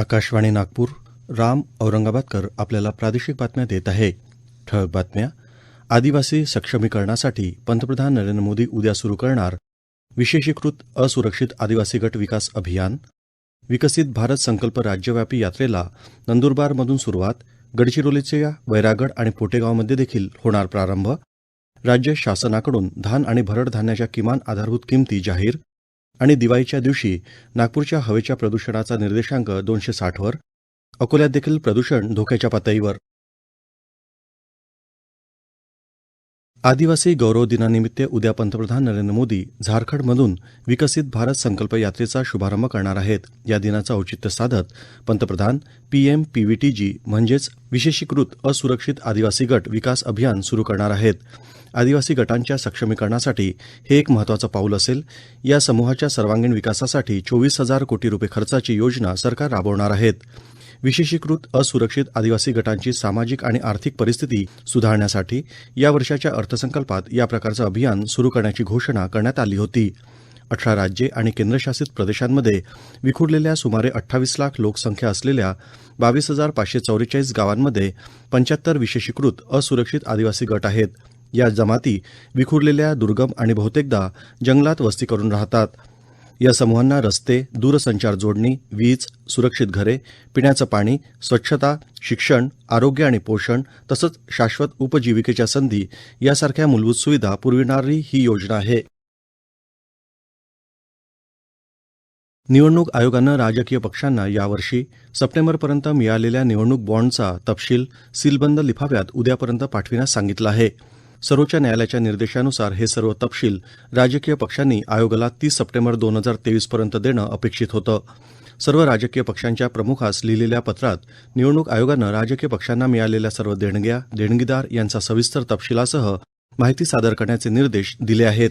आकाशवाणी नागपूर. राम औरंगाबादकर आपल्याला प्रादेशिक बातम्या देत आहे. ठळक बातम्या. आदिवासी सक्षमीकरणासाठी पंतप्रधान नरेंद्र मोदी उद्या सुरू करणार विशेषीकृत असुरक्षित आदिवासी गट विकास अभियान. विकसित भारत संकल्प राज्यव्यापी यात्रेला नंदुरबारमधून सुरुवात. गडचिरोलीच्या वैरागड आणि पोटेगावमध्ये देखील होणार प्रारंभ. राज्य शासनाकडून धान आणि भरड धान्याच्या किमान आधारभूत किमती जाहीर. आणि दिवाळीच्या दिवशी नागपूरच्या हवेच्या प्रदूषणाचा निर्देशांक 260 वर. अकोल्यात देखील प्रदूषण धोक्याच्या पातळीवर. आदिवासी गौरव दिनानिमित्त उद्या पंतप्रधान नरेंद्र मोदी झारखंडमधून विकसित भारत संकल्प यात्रेचा शुभारंभ करणार आहेत. या दिनाचं औचित्य साधत पंतप्रधान PMPVTG म्हणजेच विशेषीकृत असुरक्षित आदिवासी गट विकास अभियान सुरू करणार आहेत. आदिवासी गटांच्या सक्षमीकरणासाठी हे एक महत्त्वाचं पाऊल असेल. या समूहाच्या सर्वांगीण विकासासाठी 24,000 कोटी रुपये खर्चाची योजना सरकार राबवणार आहेत. विशेषीकृत असुरक्षित आदिवासी गटांची सामाजिक आणि आर्थिक परिस्थिती सुधारण्यासाठी या वर्षाच्या अर्थसंकल्पात या प्रकारचं अभियान सुरू करण्याची घोषणा करण्यात आली होती. 18 राज्ये आणि केंद्रशासित प्रदेशांमध्ये विखुरलेल्या सुमारे 28 लाख लोकसंख्या असलेल्या 22,544 गावांमध्ये 75 विशेषीकृत असुरक्षित आदिवासी गट आहेत. या जमाती विखुरलेल्या, दुर्गम आणि बहुतेकदा जंगलात वस्ती करून राहतात. या समूहांना रस्ते, दूरसंचार जोडणी, वीज, सुरक्षित घरे, पिण्याचं पाणी, स्वच्छता, शिक्षण, आरोग्य आणि पोषण तसंच शाश्वत उपजीविकेच्या संधी यासारख्या मूलभूत सुविधा पुरविणारी ही योजना आहे. निवडणूक आयोगानं राजकीय पक्षांना यावर्षी सप्टेंबरपर्यंत मिळालेल्या निवडणूक बॉन्डचा तपशील सीलबंद लिफाफ्यात उद्यापर्यंत पाठविण्यास सांगितलं आहे. सर्वोच्च न्यायालयाच्या निर्देशानुसार हे सर्व तपशील राजकीय पक्षांनी आयोगाला 30 सप्टेंबर 2023 पर्यंत देणं अपेक्षित होतं. सर्व राजकीय पक्षांच्या प्रमुखास लिहिलेल्या पत्रात निवडणूक आयोगानं राजकीय पक्षांना मिळालेल्या सर्व देणग्या, देणगीदार यांचा सविस्तर तपशिलासह माहिती सादर करण्याचे निर्देश दिले आहेत.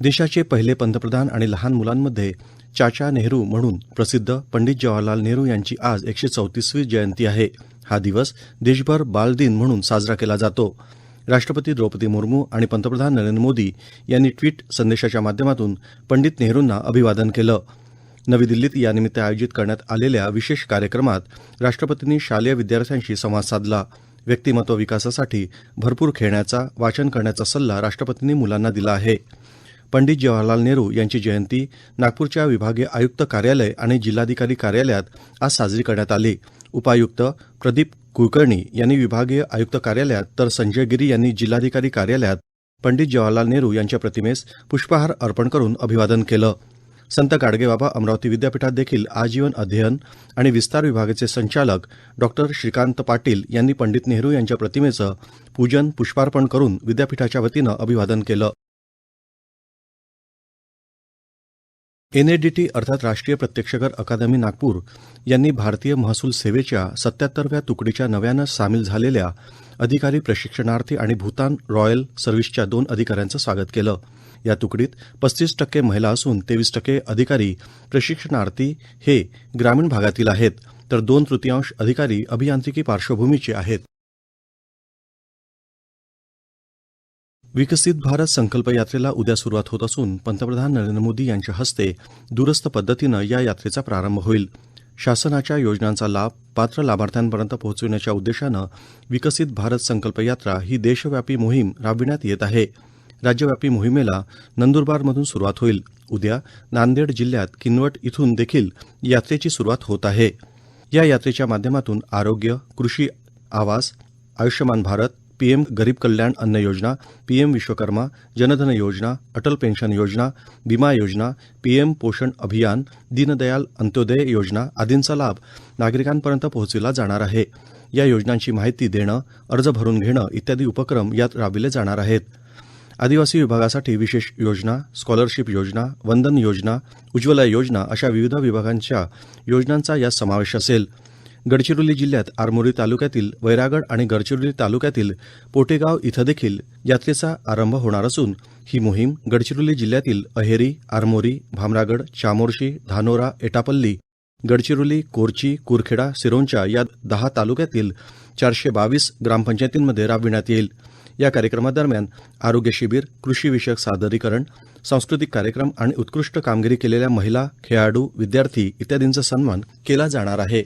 देशाचे पहिले पंतप्रधान आणि लहान मुलांमध्ये चाचा नेहरू म्हणून प्रसिद्ध पंडित जवाहरलाल नेहरू यांची आज 134वी जयंती आहे. हा दिवस देशभर बाल दिन म्हणून साजरा केला जातो. राष्ट्रपती द्रौपदी मुर्मू आणि पंतप्रधान नरेंद्र मोदी यांनी ट्विट संदेशाच्या माध्यमातून पंडित नेहरूंना अभिवादन केलं. नवी दिल्लीत यानिमित्त आयोजित करण्यात आलेल्या विशेष कार्यक्रमात राष्ट्रपतींनी शालेय विद्यार्थ्यांशी संवाद साधला. व्यक्तिमत्व विकासासाठी भरपूर खेळण्याचा, वाचन करण्याचा सल्ला राष्ट्रपतींनी मुलांना दिला आहे. पंडित जवाहरलाल नेहरू यांची जयंती नागपूरच्या विभागीय आयुक्त कार्यालय आणि जिल्हाधिकारी कार्यालयात आज साजरी करण्यात आली. उपायुक्त प्रदीप कुलकर्णी यांनी विभागीय आयुक्त कार्यालयात तर संजय गिरी यांनी जिल्हाधिकारी कार्यालयात पंडित जवाहरलाल नेहरू यांच्या प्रतिमेस पुष्पहार अर्पण करून अभिवादन केलं. संत गाडगेबाबा अमरावती विद्यापीठात देखील आजीवन अध्ययन आणि विस्तार विभागाचे संचालक डॉ. श्रीकांत पाटील यांनी पंडित नेहरू यांच्या प्रतिमेचं पूजन, पुष्पार्पण करून विद्यापीठाच्या वतीनं अभिवादन केलं. NADT अर्थात राष्ट्रीय प्रत्यक्ष कर अकादमी नागपूर यांनी भारतीय महसूल सेवेच्या 77व्या तुकडीच्या नव्यानं सामील झालेल्या अधिकारी प्रशिक्षणार्थी आणि भूतान रॉयल सर्व्हिसच्या 2 अधिकाऱ्यांचं स्वागत केलं. या तुकडीत 35% महिला असून 23% अधिकारी प्रशिक्षणार्थी हे ग्रामीण भागातील आहेत, तर 2/3 अधिकारी अभियांत्रिकी पार्श्वभूमीचे आहेत. विकसित भारत संकल्प यात्रेला उद्या सुरुवात होत असून पंतप्रधान नरेंद्र मोदी यांच्या हस्ते दूरस्थ पद्धतीनं या यात्रेचा प्रारंभ होईल. शासनाच्या योजनांचा लाभ पात्र लाभार्थ्यांपर्यंत पोहोचविण्याच्या उद्देशानं विकसित भारत संकल्प यात्रा ही देशव्यापी मोहीम राबविण्यात येत आहे. राज्यव्यापी मोहिमेला नंदुरबारमधून सुरुवात होईल. उद्या नांदेड जिल्ह्यात किनवट इथून देखील यात्रेची सुरुवात होत आहे. या यात्रेच्या माध्यमातून आरोग्य, कृषी, आवास, आयुष्यमान भारत, PM गरीब कल्याण अन्न योजना, PM विश्वकर्मा, जनधन योजना, अटल पेन्शन योजना, विमा योजना, PM पोषण अभियान, दीनदयाल अंत्योदय योजना आदींचा लाभ नागरिकांपर्यंत पोहोचविला जाणार आहे. या योजनांची माहिती देणं, अर्ज भरून घेणं इत्यादी उपक्रम यात राबविले जाणार आहेत. आदिवासी विभागासाठी विशेष योजना, स्कॉलरशिप योजना, वंदन योजना, उज्ज्वला योजना अशा विविध विभागांच्या योजनांचा यात समावेश असेल. गडचिरोली जिल्ह्यात आरमोरी तालुक्यातील वैरागड आणि गडचिरोली तालुक्यातील पोटेगाव इथं देखील यात्रेचा आरंभ होणार असून ही मोहीम गडचिरोली जिल्ह्यातील अहेरी, आरमोरी, भामरागड, चामोर्शी, धानोरा, एटापल्ली, गडचिरोली, कोरची, कुरखेडा, सिरोंचा या 10 तालुक्यातील 422 ग्रामपंचायतींमध्ये राबविण्यात येईल. या कार्यक्रमादरम्यान आरोग्य शिबिर, कृषी विषयक सादरीकरण, सांस्कृतिक कार्यक्रम आणि उत्कृष्ट कामगिरी केलेल्या महिला, खेळाडू, विद्यार्थी इत्यादींचा सन्मान केला जाणार आहे.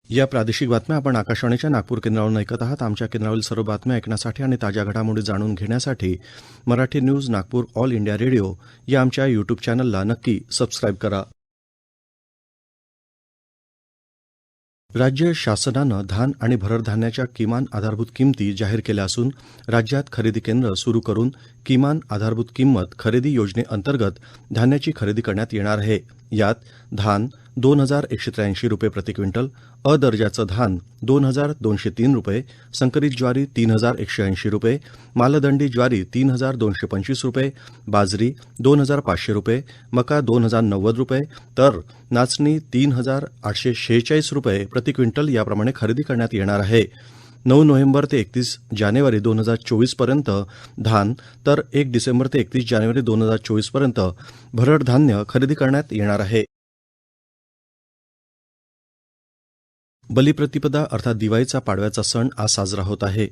या प्रादेशिक बातम्या आपण आकाशवाणीच्या नागपूर केंद्रावरून ऐकत आहात. आमच्या केंद्रावरील सर्व बातम्या ऐकण्यासाठी आणि ताज्या घडामोडी जाणून घेण्यासाठी Marathi news Nagpur all India radio या आमच्या यूट्यूब चॅनलला नक्की सबस्क्राईब करा. राज्य शासनानं धान आणि भरड धान्याच्या किमान आधारभूत किमती जाहीर केल्या असून राज्यात खरेदी केंद्र सुरू करून किमान आधारभूत किंमत खरेदी योजनेअंतर्गत धान्याची खरेदी करण्यात येणार आहे. यात धान 2,183 रुपये प्रति क्विंटल, अ दर्जाचं धान 2,203 रुपये, संकरित ज्वारी 3,180 रुपये, मालदंडी ज्वारी 3,225 रुपये, बाजरी 2,500 रुपये, मका 2,090 रुपये, तर नाचणी 3,846 रुपये प्रति क्विंटल याप्रमाणे खरेदी करण्यात येणार आहे. 9 नोव्हेंबर ते 31 जानेवारी 2024 पर्यंत धान, तर 1 डिसेंबर ते 31 जानेवारी 2024 पर्यंत भरड धान्य खरेदी करण्यात येणार आहे. बलिप्रतिपदा अर्थात दिवाळीचा पाडव्याचा सण आज साजरा होत आहे.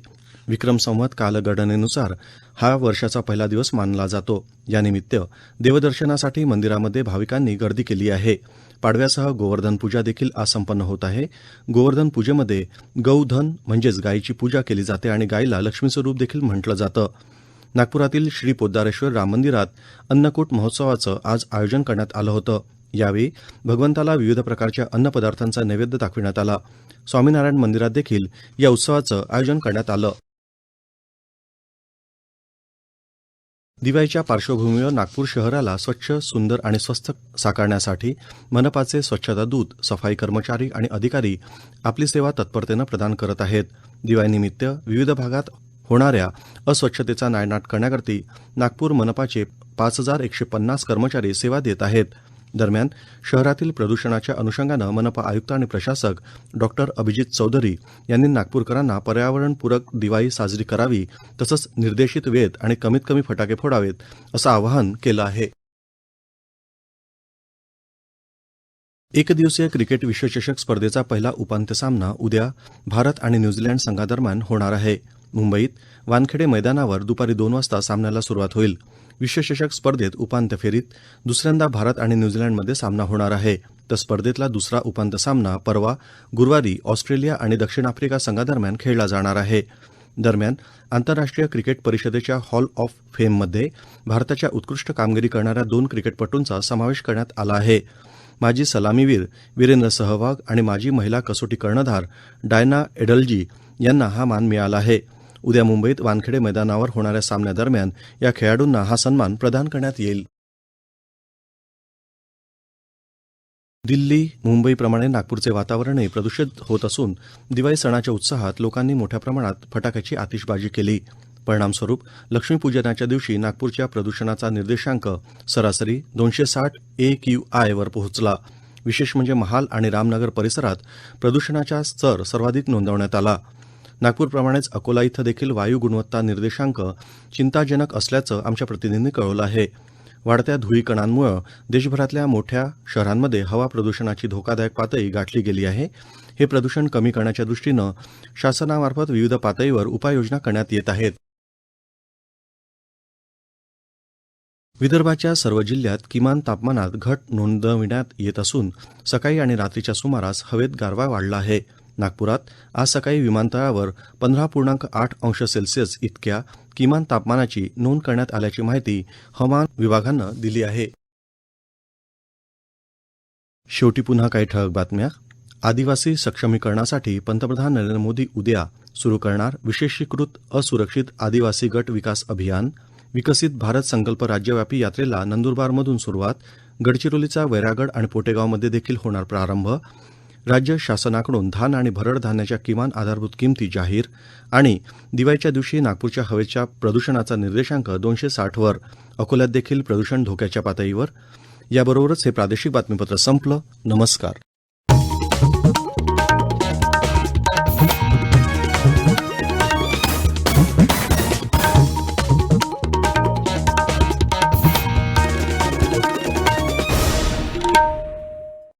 विक्रम संवत कालगणनेनुसार हा वर्षाचा पहिला दिवस मानला जातो. यानिमित्त देवदर्शनासाठी मंदिरामध्ये भाविकांनी गर्दी केली आहे. पाडव्यासह गोवर्धन पूजा देखील आज संपन्न होत आहे. गोवर्धन पूजेमध्ये गौधन म्हणजेच गायीची पूजा केली जाते आणि गायीला लक्ष्मीचं रूप देखील म्हटलं जातं. नागपुरातील श्री पोद्दारेश्वर राम मंदिरात अन्नकूट महोत्सवाचं आज आयोजन करण्यात आलं होतं. यावेळी भगवंताला विविध प्रकारच्या अन्नपदार्थांचा नैवेद्य दाखविण्यात आला. स्वामीनारायण मंदिरात देखील या उत्सवाचं आयोजन करण्यात आलं. दिवाळीच्या पार्श्वभूमीवर नागपूर शहराला स्वच्छ, सुंदर आणि स्वस्थ साकारण्यासाठी मनपाचे स्वच्छता दूत, सफाई कर्मचारी आणि अधिकारी आपली सेवा तत्परतेनं प्रदान करत आहेत. दिवाळीनिमित्त विविध भागात होणाऱ्या अस्वच्छतेचा नायनाट करण्याकरता नागपूर मनपाचे 5,150 कर्मचारी सेवा देत आहेत. दरम्यान शहरातील प्रदूषणाच्या अनुषंगानं मनपा आयुक्त आणि प्रशासक डॉ. अभिजित चौधरी यांनी नागपूरकरांना पर्यावरणपूरक दिवाळी साजरी करावी, तसंच निर्देशित वेळेत आणि कमीत कमी फटाके फोडावेत असं आवाहन केलं आहे. एकदिवसीय क्रिकेट विश्वचषक स्पर्धेचा पहिला उपांत्य सामना उद्या भारत आणि न्यूझीलंड संघादरम्यान होणार आहे. मुंबईत वानखेडे मैदानावर दुपारी 2 वाजता सामन्याला सुरुवात होईल. विश्वचषक स्पर्धेत उपांत्य फेरीत दुसऱ्यांदा भारत आणि न्यूझीलंडमध्ये सामना होणार आहे. तर स्पर्धेतला दुसरा उपांत्य सामना परवा गुरुवारी ऑस्ट्रेलिया आणि दक्षिण आफ्रिका संघादरम्यान खेळला जाणार आहे. दरम्यान आंतरराष्ट्रीय क्रिकेट परिषदेच्या हॉल ऑफ फेममध्ये भारताच्या उत्कृष्ट कामगिरी करणाऱ्या 2 क्रिकेटपटूंचा समावेश करण्यात आला आहे. माजी सलामीवीर वीरेंद्र सहवाग आणि माजी महिला कसोटी कर्णधार डायना एडल्जी यांना हा मान मिळाला आहे. उद्या मुंबईत वानखेडे मैदानावर होणाऱ्या सामन्यादरम्यान या खेळाडूंना हा सन्मान प्रदान करण्यात येईल. दिल्ली, मुंबईप्रमाणे नागपूरचे वातावरणही प्रदूषित होत असून दिवाळी सणाच्या उत्साहात लोकांनी मोठ्या प्रमाणात फटाक्याची आतिषबाजी केली. परिणामस्वरूप लक्ष्मीपूजनाच्या दिवशी नागपूरच्या प्रदूषणाचा निर्देशांक सरासरी 260 AQI वर पोहोचला. विशेष म्हणजे महाल आणि रामनगर परिसरात प्रदूषणाचा स्तर सर्वाधिक नोंदवण्यात आला. नागपूरप्रमाणेच अकोला इथं देखील वायू गुणवत्ता निर्देशांक चिंताजनक असल्याचं आमच्या प्रतिनिधींनी कळवलं आहे. वाढत्या धुळीकणांमुळे देशभरातल्या मोठ्या शहरांमध्ये हवा प्रदूषणाची धोकादायक पातळी गाठली गेली आहे. हे प्रदूषण कमी करण्याच्या दृष्टीनं शासनामार्फत विविध पातळीवर उपाययोजना करण्यात येत आहेत. विदर्भाच्या सर्व जिल्ह्यात किमान तापमानात घट नोंदविण्यात येत असून सकाळी आणि रात्रीच्या सुमारास हवेत गारवा वाढला आहे. नागपुरात आज सकाळी विमानतळावर 15.8 अंश सेल्सिअस इतक्या किमान तापमानाची नोंद करण्यात आल्याची माहिती हवामान विभागानं दिली आहे. शेवटी पुन्हा काही ठळक बातम्या. आदिवासी सक्षमीकरणासाठी पंतप्रधान नरेंद्र मोदी उद्या सुरू करणार विशेषीकृत असुरक्षित आदिवासी गट विकास अभियान. विकसित भारत संकल्प राज्यव्यापी यात्रेला नंदुरबारमधून सुरुवात. गडचिरोलीचा वैरागड आणि पोटेगावमध्ये देखील होणार प्रारंभ. राज्य शासनाकडून धान आणि भरड धान्याच्या किमान आधारभूत किमती जाहीर. आणि दिवाळीच्या दिवशी नागपूरच्या हवेच्या प्रदूषणाचा निर्देशांक 260 वर. अकोल्यात देखील प्रदूषण धोक्याच्या पातळीवर. याबरोबरच हे प्रादेशिक बातमीपत्र संपलं. नमस्कार.